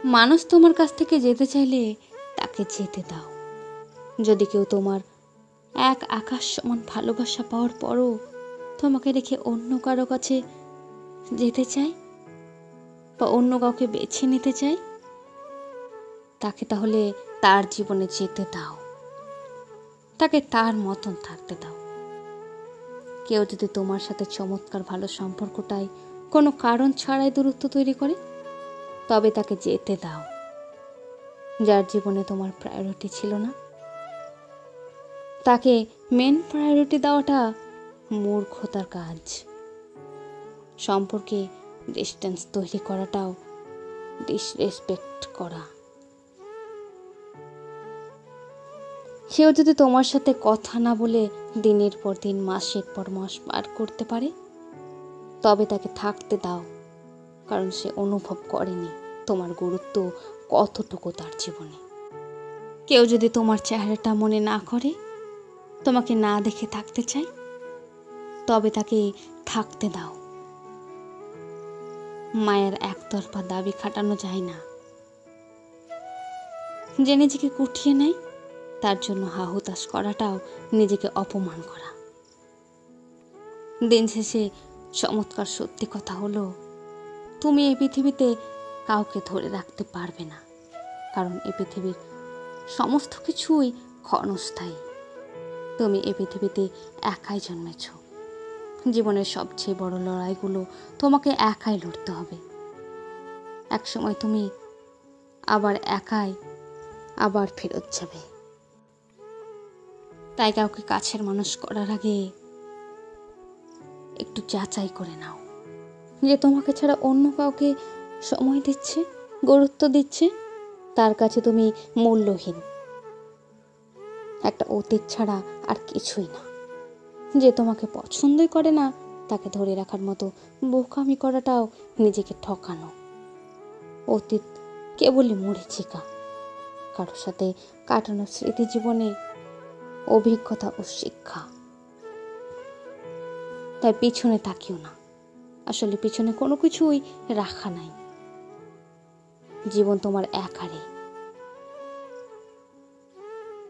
মানুষ তোমার কাছ থেকে যেতে চাইলে তাকে যেতে দাও। যদি কেউ তোমার এক আকাশ সমান ভালোবাসা পাওয়ার পরও তোমাকে রেখে অন্য কারো কাছে যেতে চায় বা অন্য কাউকে বেছে নিতে চায়, তাকে তাহলে তার জীবনে যেতে দাও, তাকে তার মতন থাকতে দাও। কেউ যদি তোমার সাথে চমৎকার ভালো সম্পর্কটাই কোনো কারণ ছাড়াই দূরত্ব তৈরি করে, তবে তাকে যেতে দাও। যার জীবনে তোমার প্রায়োরিটি ছিল না, তাকে মেন প্রায়োরিটি দেওয়াটা মূর্খতার কাজ। সম্পর্কে ডিস্টেন্স তৈরি করাটাও ডিসরেসপেক্ট করা। কেউ যদি তোমার সাথে কথা না বলে দিনের পর দিন, মাসের পর মাস পার করতে পারে, তবে তাকে থাকতে দাও, কারণ সে অনুভব করেনি তোমার গুরুত্ব কতটুকু তার জীবনে। কেউ যদি তোমার চেহারাটা মনে না করে, তোমাকে না দেখে থাকতে চায়, তবে তাকে থাকতে দাও। মায়ের একতরফা দাবি খাটানো যায় না। যে নিজেকে কুঠিয়ে নেয়, তার জন্য হাহুতাশ করাটাও নিজেকে অপমান করা। দিন শেষে চমৎকার সত্যি কথা হলো, তুমি এই পৃথিবীতে কাউকে ধরে রাখতে পারবে না, কারণ এই পৃথিবীর সমস্ত কিছুই ক্ষণস্থায়ী। তুমি এই পৃথিবীতে একাই জন্মেছ। জীবনের সবচেয়ে বড় লড়াইগুলো তোমাকে একাই লড়তে হবে। একসময় তুমি আবার একাই আবার ফেরত যাবে। তাই কাউকে কাছের মানুষ করার আগে একটু যাচাই করে নাও যে তোমাকে ছাড়া অন্য কাউকে সময় দিচ্ছে, গুরুত্ব দিচ্ছে, তার কাছে তুমি মূল্যহীন, একটা অতীত ছাড়া আর কিছুই না। যে তোমাকে পছন্দই করে না, তাকে ধরে রাখার মতো বোকামি করাটাও নিজেকে ঠকানো। অতীত কেবলই মরীচিকা, কারোর সাথে কাটানো স্মৃতি জীবনে অভিজ্ঞতা ও শিক্ষা। তাই পিছনে তাকিও না, আসলে পিছনে কোনো কিছুই রাখা নাই। জীবন তোমার একারই,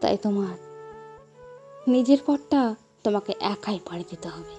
তাই তোমার নিজের পথটা তোমাকে একাই পাড়ি দিতে হবে।